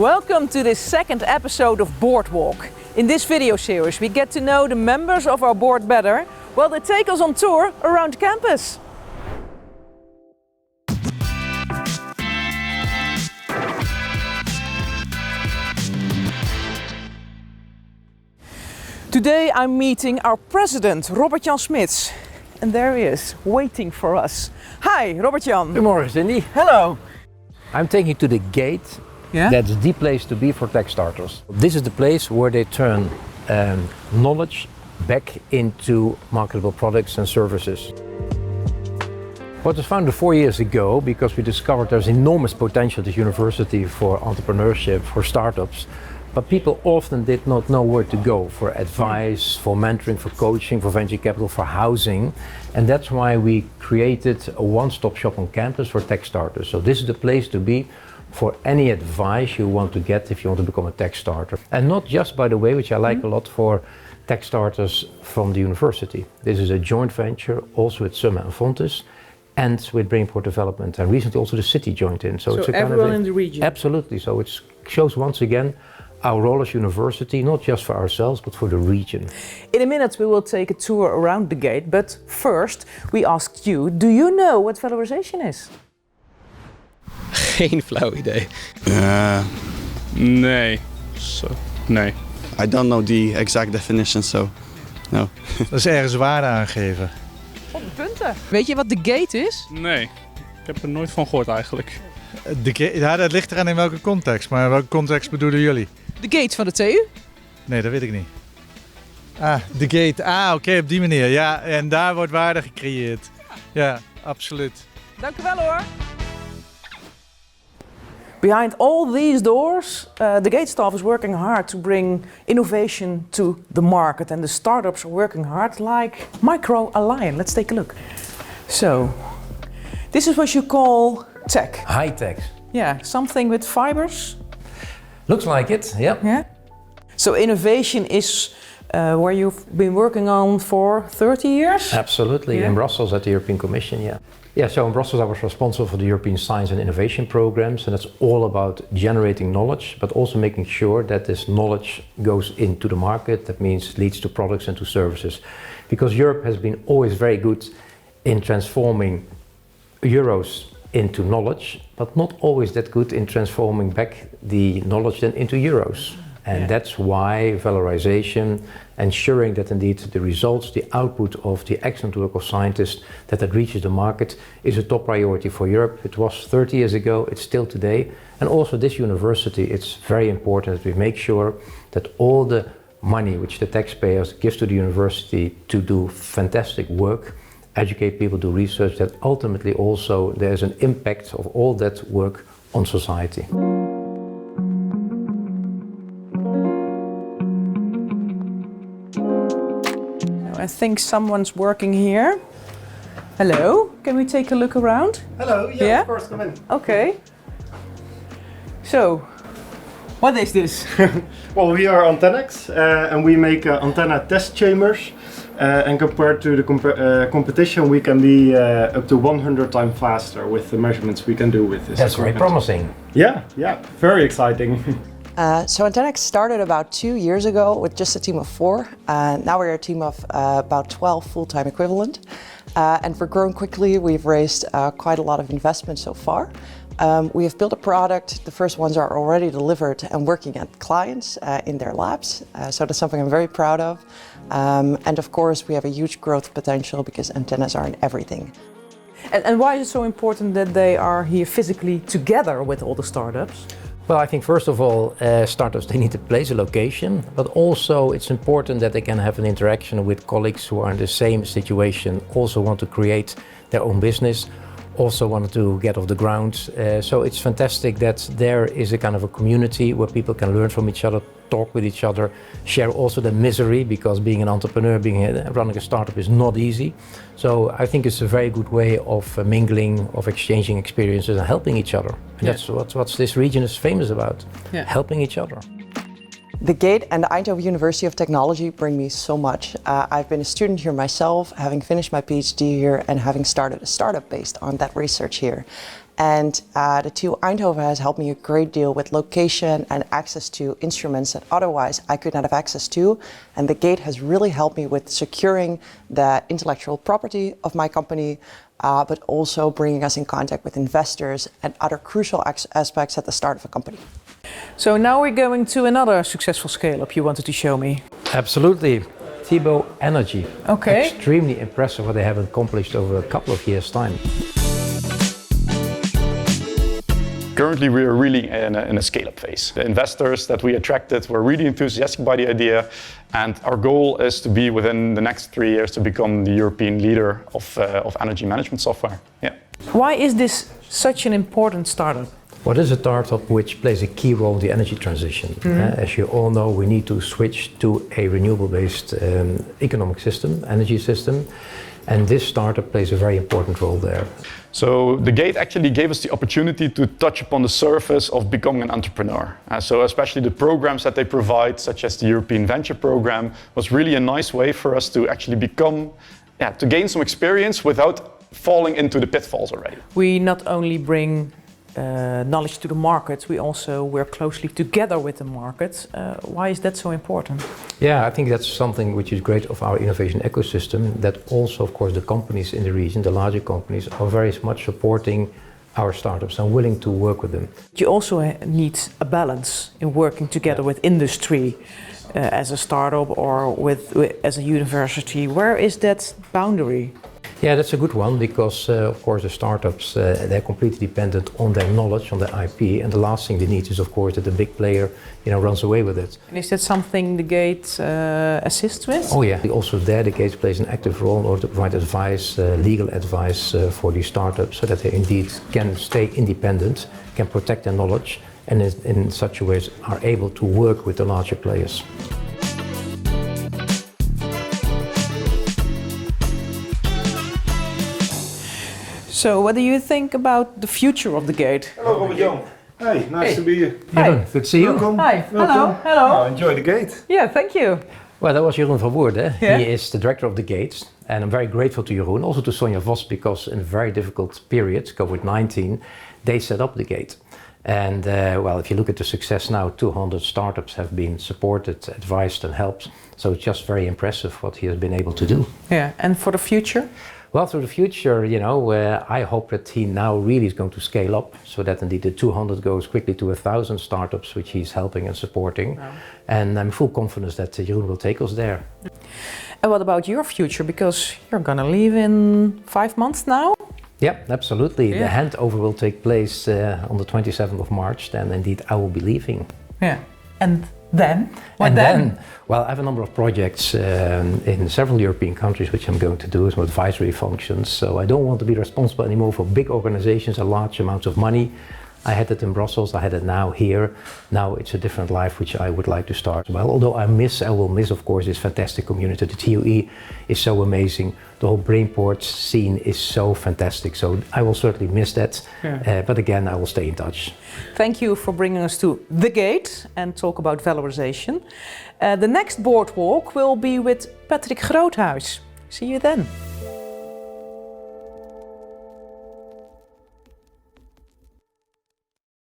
Welcome to this second episode of Boardwalk. In this video series we get to know the members of our board better while they take us on tour around campus. Today I'm meeting our president, Robert-Jan Smits. And there he is, waiting for us. Hi, Robert-Jan. Good morning, Cindy. Hello. I'm taking you to the gate. Yeah? That's the place to be for tech starters. This is the place where they turn knowledge back into marketable products and services. What was founded 4 years ago because we discovered there's enormous potential at the university for entrepreneurship, for startups, but people often did not know where to go for advice, for mentoring, for coaching, for venture capital, for housing. And that's why we created a one-stop shop on campus for tech starters. So this is the place to be for any advice you want to get if you want to become a tech starter. And not just, by the way, which I like a lot, for tech starters from the university. This is a joint venture also with Summa and Fontes and with Brainport Development, and recently also the city joined in. So it's a everyone kind of in the region? Absolutely, so it shows once again our role as university, not just for ourselves, but for the region. In a minute we will take a tour around the gate, but first we asked you, do you know what valorization is? Geen flauw idee. Nee. Nee. I don't know the exact definition, so no. Dat is ergens waarde aangeven. Op de punten. Weet je wat de gate is? Nee. Ik heb er nooit van gehoord eigenlijk. Ja, dat ligt eraan in welke context, maar welke context bedoelen jullie? De gate van de TU? Nee, dat weet ik niet. De gate. Oké, op die manier. Ja, en daar wordt waarde gecreëerd. Ja, absoluut. Dank u wel hoor. Behind all these doors, the gate staff is working hard to bring innovation to the market, and the startups are working hard like Micro Alliance. Let's take a look. So, this is what you call tech. High tech. Yeah, something with fibers. Looks like it, yeah. Yeah. So innovation is where you've been working on for 30 years? Absolutely, yeah. In Brussels at the European Commission, yeah. Yeah, so in Brussels I was responsible for the European Science and Innovation programs, and that's all about generating knowledge, but also making sure that this knowledge goes into the market. That means leads to products and to services. Because Europe has been always very good in transforming euros into knowledge, but not always that good in transforming back the knowledge then into euros. And that's why valorization, ensuring that indeed the results, the output of the excellent work of scientists, that reaches the market, is a top priority for Europe. It was 30 years ago, it's still today. And also this university, it's very important that we make sure that all the money which the taxpayers gives to the university to do fantastic work, educate people, do research, that ultimately also there's an impact of all that work on society. I think someone's working here. Hello, can we take a look around? Hello, yeah, of course, come in. Okay. So, what is this? Well, we are Antennex and we make antenna test chambers. And compared to the competition, we can be up to 100 times faster with the measurements we can do with this. That's very promising. Yeah, very exciting. So Antennex started about 2 years ago with just a team of 4. Now we're a team of about 12 full-time equivalent. And we're growing quickly. We've raised quite a lot of investment so far. We have built a product. The first ones are already delivered and working at clients in their labs. So that's something I'm very proud of. And of course, we have a huge growth potential because antennas are in everything. And why is it so important that they are here physically together with all the startups? Well, I think first of all, startups, they need a place, a location, but also it's important that they can have an interaction with colleagues who are in the same situation, also want to create their own business, also wanted to get off the ground. So it's fantastic that there is a kind of a community where people can learn from each other, talk with each other, share also the misery, because being an entrepreneur, running a startup is not easy. So I think it's a very good way of mingling, of exchanging experiences and helping each other. And that's what this region is famous about, helping each other. The Gate and the Eindhoven University of Technology bring me so much. I've been a student here myself, having finished my PhD here and having started a startup based on that research here. And the TBO Eindhoven has helped me a great deal with location and access to instruments that otherwise I could not have access to. And the gate has really helped me with securing the intellectual property of my company, but also bringing us in contact with investors and other crucial aspects at the start of a company. So now we're going to another successful scale-up you wanted to show me. Absolutely. TBO Energy. Okay. Extremely impressive what they have accomplished over a couple of years' time. Currently, we are really in a scale-up phase. The investors that we attracted were really enthusiastic by the idea, and our goal is to be within the next 3 years to become the European leader of energy management software. Yeah. Why is this such an important startup? What is a startup which plays a key role in the energy transition? As you all know, we need to switch to a renewable-based economic system, energy system, and this startup plays a very important role there. So the gate actually gave us the opportunity to touch upon the surface of becoming an entrepreneur. So especially the programs that they provide, such as the European Venture Program, was really a nice way for us to actually to gain some experience without falling into the pitfalls already. We not only bring knowledge to the market, we also work closely together with the market. Why is that so important? Yeah, I think that's something which is great of our innovation ecosystem, that also, of course, the companies in the region, the larger companies, are very much supporting our startups and willing to work with them. You also need a balance in working together with industry as a startup or as a university. Where is that boundary? Yeah, that's a good one because, of course, the startups, they're completely dependent on their knowledge, on their IP, and the last thing they need is, of course, that the big player, runs away with it. And is that something the Gate assists with? Oh yeah, also there the Gate plays an active role in order to provide advice, legal advice for these startups, so that they indeed can stay independent, can protect their knowledge, and in such a way are able to work with the larger players. So, what do you think about the future of the Gate? Hello, Robert-Jan. Hi, nice to be here. Jeroen, good to see you. Welcome. Hi, Welcome. hello. Enjoy the gate. Yeah, thank you. Well, that was Jeroen van Woerden. Yeah. He is the director of the Gates, and I'm very grateful to Jeroen, also to Sonja Vos, because in a very difficult period, COVID-19, they set up the Gate. And well, if you look at the success now, 200 startups have been supported, advised and helped. So it's just very impressive what he has been able to do. Yeah, and for the future? Well, for the future, I hope that he now really is going to scale up, so that indeed the 200 goes quickly to 1,000 startups, which he's helping and supporting. Wow. And I'm full confidence that Jeroen will take us there. And what about your future? Because you're gonna leave in 5 months now? Yeah, absolutely. Yeah. The handover will take place on the 27th of March, then indeed I will be leaving. Yeah, and then? What then? Well, I have a number of projects in several European countries which I'm going to do, some advisory functions. So I don't want to be responsible anymore for big organizations and large amounts of money. I had it in Brussels, I had it now here. Now it's a different life which I would like to start. Well, although I will miss, of course, this fantastic community. The TOE is so amazing. The whole Brainport scene is so fantastic. So I will certainly miss that. Yeah. But again, I will stay in touch. Thank you for bringing us to The Gate and talk about valorization. The next Boardwalk will be with Patrick Groothuis. See you then.